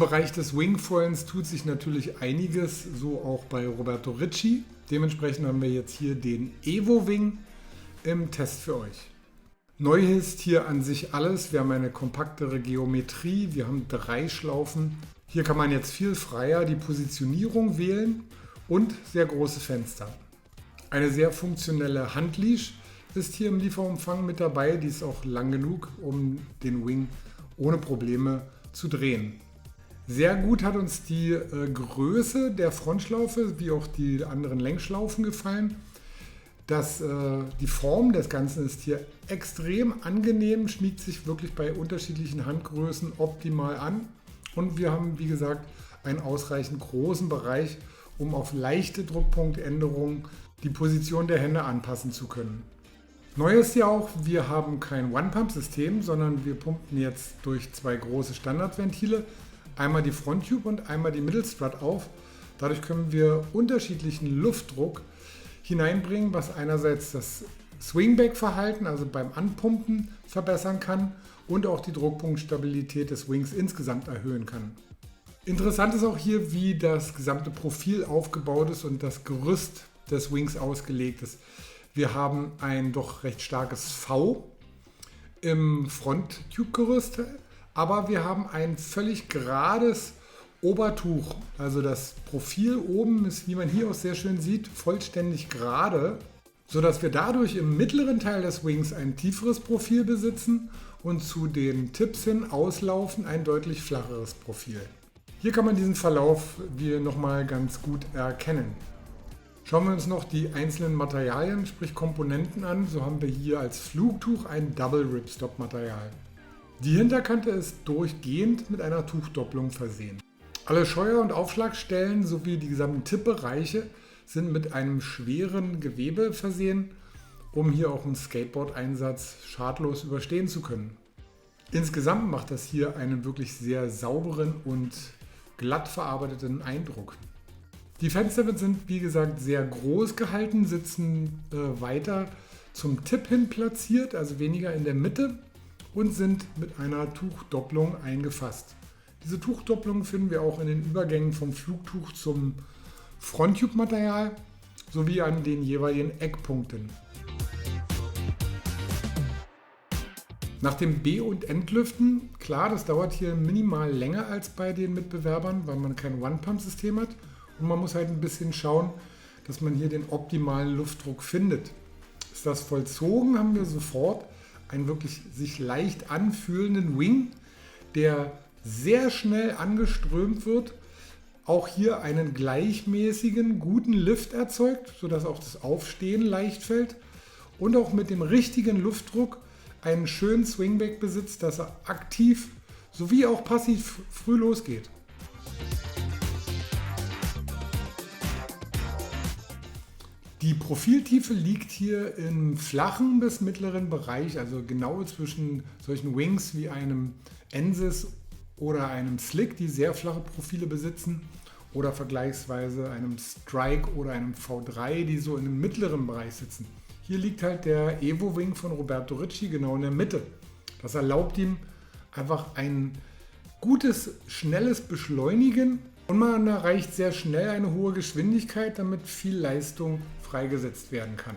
Bereich des Wingfoilens tut sich natürlich einiges, so auch bei Roberto Ricci. Dementsprechend haben wir jetzt hier den EVO Wing im Test für euch. Neu ist hier an sich alles. Wir haben eine kompaktere Geometrie, wir haben 3 Schlaufen. Hier kann man jetzt viel freier die Positionierung wählen und sehr große Fenster. Eine sehr funktionelle Handleash ist hier im Lieferumfang mit dabei. Die ist auch lang genug, um den Wing ohne Probleme zu drehen. Sehr gut hat uns die Größe der Frontschlaufe wie auch die anderen Längsschlaufen gefallen. Die Form des Ganzen ist hier extrem angenehm, schmiegt sich wirklich bei unterschiedlichen Handgrößen optimal an. Und wir haben, wie gesagt, einen ausreichend großen Bereich, um auf leichte Druckpunktänderungen die Position der Hände anpassen zu können. Neu ist ja auch, wir haben kein One-Pump-System, sondern wir pumpen jetzt durch 2 große Standardventile, einmal die Fronttube und einmal die Mittelstrut auf. Dadurch können wir unterschiedlichen Luftdruck hineinbringen, was einerseits das Swingback-Verhalten, also beim Anpumpen, verbessern kann und auch die Druckpunktstabilität des Wings insgesamt erhöhen kann. Interessant ist auch hier, wie das gesamte Profil aufgebaut ist und das Gerüst des Wings ausgelegt ist. Wir haben ein doch recht starkes V im Front-Tube-Gerüst, aber wir haben ein völlig gerades Obertuch, also das Profil oben ist, wie man hier auch sehr schön sieht, vollständig gerade, sodass wir dadurch im mittleren Teil des Wings ein tieferes Profil besitzen und zu den Tips hin auslaufen ein deutlich flacheres Profil. Hier kann man diesen Verlauf nochmal ganz gut erkennen. Schauen wir uns noch die einzelnen Materialien, sprich Komponenten an. So haben wir hier als Flugtuch ein Double Ripstop Material. Die Hinterkante ist durchgehend mit einer Tuchdopplung versehen. Alle Scheuer- und Aufschlagstellen sowie die gesamten Tippbereiche sind mit einem schweren Gewebe versehen, um hier auch einen Skateboard-Einsatz schadlos überstehen zu können. Insgesamt macht das hier einen wirklich sehr sauberen und glatt verarbeiteten Eindruck. Die Fenster sind wie gesagt sehr groß gehalten, sitzen weiter zum Tipp hin platziert, also weniger in der Mitte und sind mit einer Tuchdopplung eingefasst. Diese Tuchdopplung finden wir auch in den Übergängen vom Flugtuch zum Fronttube-Material sowie an den jeweiligen Eckpunkten. Nach dem B- und Entlüften, klar, das dauert hier minimal länger als bei den Mitbewerbern, weil man kein One-Pump-System hat und man muss halt ein bisschen schauen, dass man hier den optimalen Luftdruck findet. Ist das vollzogen, haben wir sofort einen wirklich sich leicht anfühlenden Wing, der sehr schnell angeströmt wird, auch hier einen gleichmäßigen, guten Lift erzeugt, sodass auch das Aufstehen leicht fällt und auch mit dem richtigen Luftdruck einen schönen Swingback besitzt, dass er aktiv sowie auch passiv früh losgeht. Die Profiltiefe liegt hier im flachen bis mittleren Bereich, also genau zwischen solchen Wings wie einem Ensis oder einem Slick, die sehr flache Profile besitzen, oder vergleichsweise einem Strike oder einem V3, die so in einem mittleren Bereich sitzen. Hier liegt halt der EVO Wing von Roberto Ricci genau in der Mitte. Das erlaubt ihm einfach ein gutes, schnelles Beschleunigen und man erreicht sehr schnell eine hohe Geschwindigkeit, damit viel Leistung freigesetzt werden kann.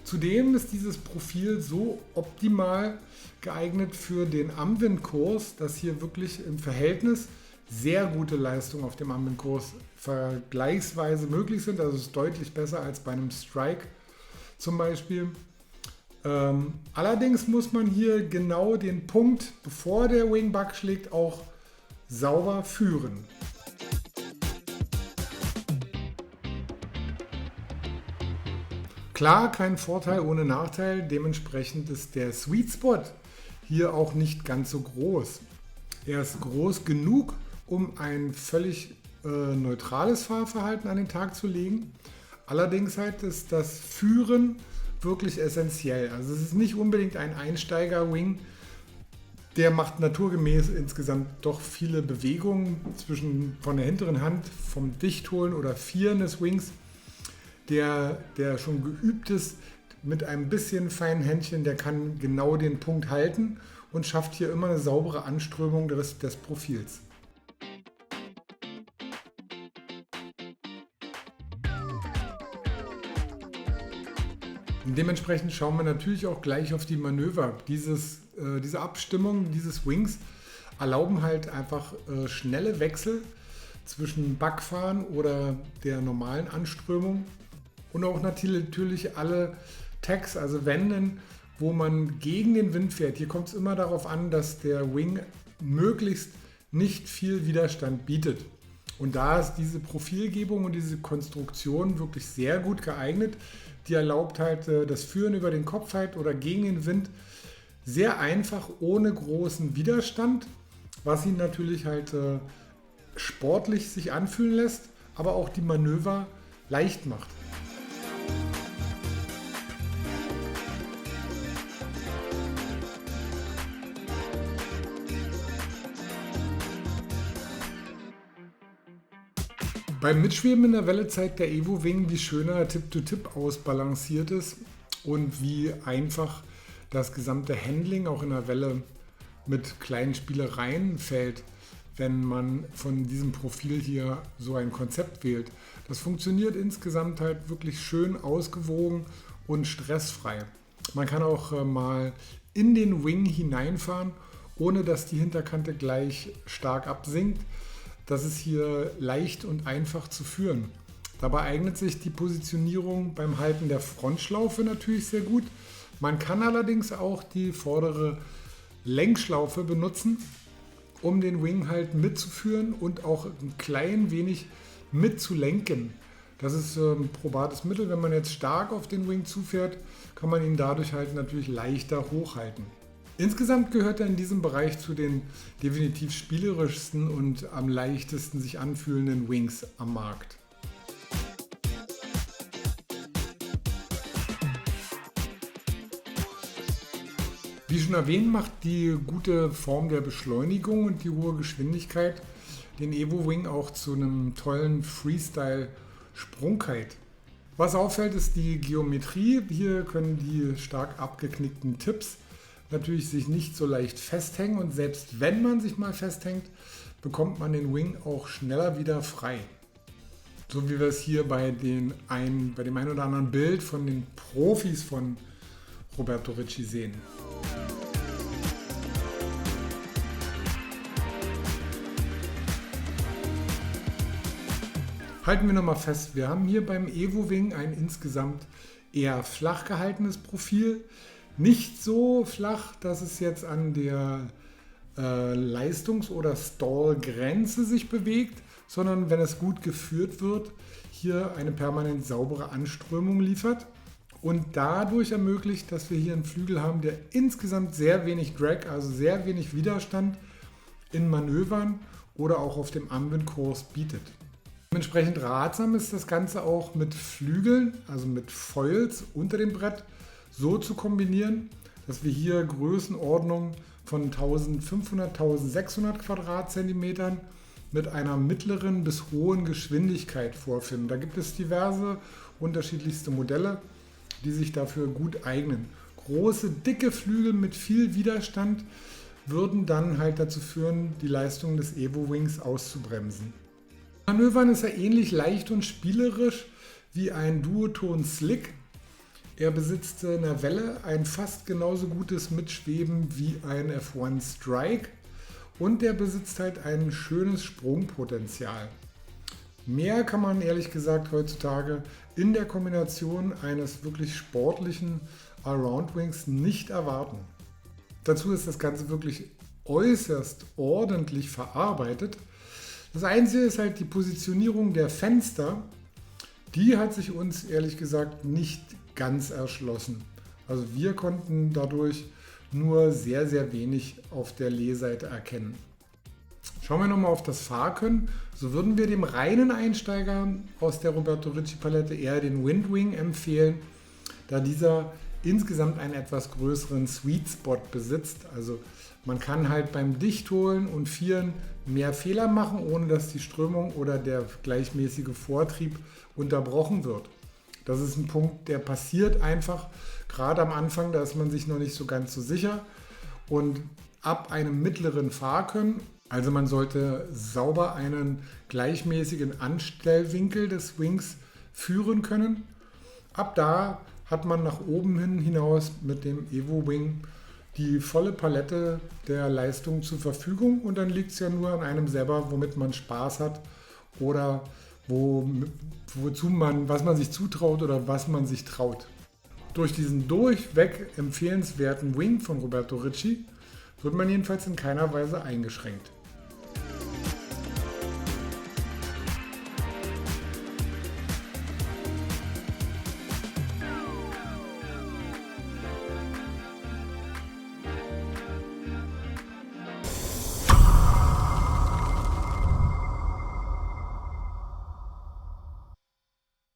Zudem ist dieses Profil so optimal geeignet für den Armwindkurs, dass hier wirklich im Verhältnis sehr gute Leistungen auf dem Armwindkurs vergleichsweise möglich sind. Also es ist deutlich besser als bei einem Strike zum Beispiel. Allerdings muss man hier genau den Punkt, bevor der Wingback schlägt, auch sauber führen. Klar, kein Vorteil ohne Nachteil, dementsprechend ist der Sweet Spot hier auch nicht ganz so groß. Er ist groß genug, um ein völlig neutrales Fahrverhalten an den Tag zu legen. Allerdings halt ist das Führen wirklich essentiell. Also es ist nicht unbedingt ein Einsteiger-Wing, der macht naturgemäß insgesamt doch viele Bewegungen von der hinteren Hand, vom Dichtholen oder Vieren des Wings. Der schon geübt ist mit einem bisschen feinen Händchen, der kann genau den Punkt halten und schafft hier immer eine saubere Anströmung des Profils. Und dementsprechend schauen wir natürlich auch gleich auf die Manöver. Diese Abstimmung dieses Wings erlauben halt einfach schnelle Wechsel zwischen Backfahren oder der normalen Anströmung und auch natürlich alle Tags, also Wenden, wo man gegen den Wind fährt. Hier kommt es immer darauf an, dass der Wing möglichst nicht viel Widerstand bietet. Und da ist diese Profilgebung und diese Konstruktion wirklich sehr gut geeignet. Die erlaubt halt das Führen über den Kopf halt oder gegen den Wind sehr einfach, ohne großen Widerstand, was ihn natürlich halt sportlich sich anfühlen lässt, aber auch die Manöver leicht macht. Beim Mitschweben in der Welle zeigt der EVO Wing, wie schön er Tip-to-Tip ausbalanciert ist und wie einfach das gesamte Handling auch in der Welle mit kleinen Spielereien fällt, wenn man von diesem Profil hier so ein Konzept wählt. Das funktioniert insgesamt halt wirklich schön ausgewogen und stressfrei. Man kann auch mal in den Wing hineinfahren, ohne dass die Hinterkante gleich stark absinkt. Das ist hier leicht und einfach zu führen. Dabei eignet sich die Positionierung beim Halten der Frontschlaufe natürlich sehr gut. Man kann allerdings auch die vordere Lenkschlaufe benutzen, um den Wing halt mitzuführen und auch ein klein wenig mitzulenken. Das ist ein probates Mittel. Wenn man jetzt stark auf den Wing zufährt, kann man ihn dadurch halt natürlich leichter hochhalten. Insgesamt gehört er in diesem Bereich zu den definitiv spielerischsten und am leichtesten sich anfühlenden Wings am Markt. Wie schon erwähnt, macht die gute Form der Beschleunigung und die hohe Geschwindigkeit den EVO Wing auch zu einem tollen Freestyle Sprungkite. Was auffällt, ist die Geometrie. Hier können die stark abgeknickten Tips natürlich sich nicht so leicht festhängen und selbst wenn man sich mal festhängt, bekommt man den Wing auch schneller wieder frei. So wie wir es hier bei dem einen oder anderen Bild von den Profis von Roberto Ricci sehen. Halten wir nochmal fest, wir haben hier beim EVO Wing ein insgesamt eher flach gehaltenes Profil. Nicht so flach, dass es jetzt an der Leistungs- oder Stall-Grenze sich bewegt, sondern wenn es gut geführt wird, hier eine permanent saubere Anströmung liefert und dadurch ermöglicht, dass wir hier einen Flügel haben, der insgesamt sehr wenig Drag, also sehr wenig Widerstand in Manövern oder auch auf dem Anwendkurs bietet. Dementsprechend ratsam ist das Ganze auch mit Flügeln, also mit Foils unter dem Brett, so zu kombinieren, dass wir hier Größenordnungen von 1500, 1600 Quadratzentimetern mit einer mittleren bis hohen Geschwindigkeit vorfinden. Da gibt es diverse unterschiedlichste Modelle, die sich dafür gut eignen. Große, dicke Flügel mit viel Widerstand würden dann halt dazu führen, die Leistung des EVO Wings auszubremsen. Manövern ist er ähnlich leicht und spielerisch wie ein Duoton Slick. Er besitzt in der Welle ein fast genauso gutes Mitschweben wie ein F1 Strike und er besitzt halt ein schönes Sprungpotenzial. Mehr kann man ehrlich gesagt heutzutage in der Kombination eines wirklich sportlichen Allround Wings nicht erwarten. Dazu ist das Ganze wirklich äußerst ordentlich verarbeitet. Das Einzige ist halt die Positionierung der Fenster. Die hat sich uns ehrlich gesagt nicht ganz erschlossen. Also wir konnten dadurch nur sehr, sehr wenig auf der Lehseite erkennen. Schauen wir nochmal auf das Fahrkönnen. So würden wir dem reinen Einsteiger aus der Roberto Ricci Palette eher den Windwing empfehlen, da dieser insgesamt einen etwas größeren Sweet Spot besitzt. Also man kann halt beim Dichtholen und Vieren mehr Fehler machen, ohne dass die Strömung oder der gleichmäßige Vortrieb unterbrochen wird. Das ist ein Punkt, der passiert einfach, gerade am Anfang, da ist man sich noch nicht so ganz so sicher. Und ab einem mittleren Fahrkönnen, also man sollte sauber einen gleichmäßigen Anstellwinkel des Wings führen können. Ab da hat man nach oben hinaus mit dem EVO Wing die volle Palette der Leistung zur Verfügung und dann liegt es ja nur an einem selber, womit man Spaß hat oder was man sich zutraut oder was man sich traut. Durch diesen durchweg empfehlenswerten Wing von Roberto Ricci wird man jedenfalls in keiner Weise eingeschränkt.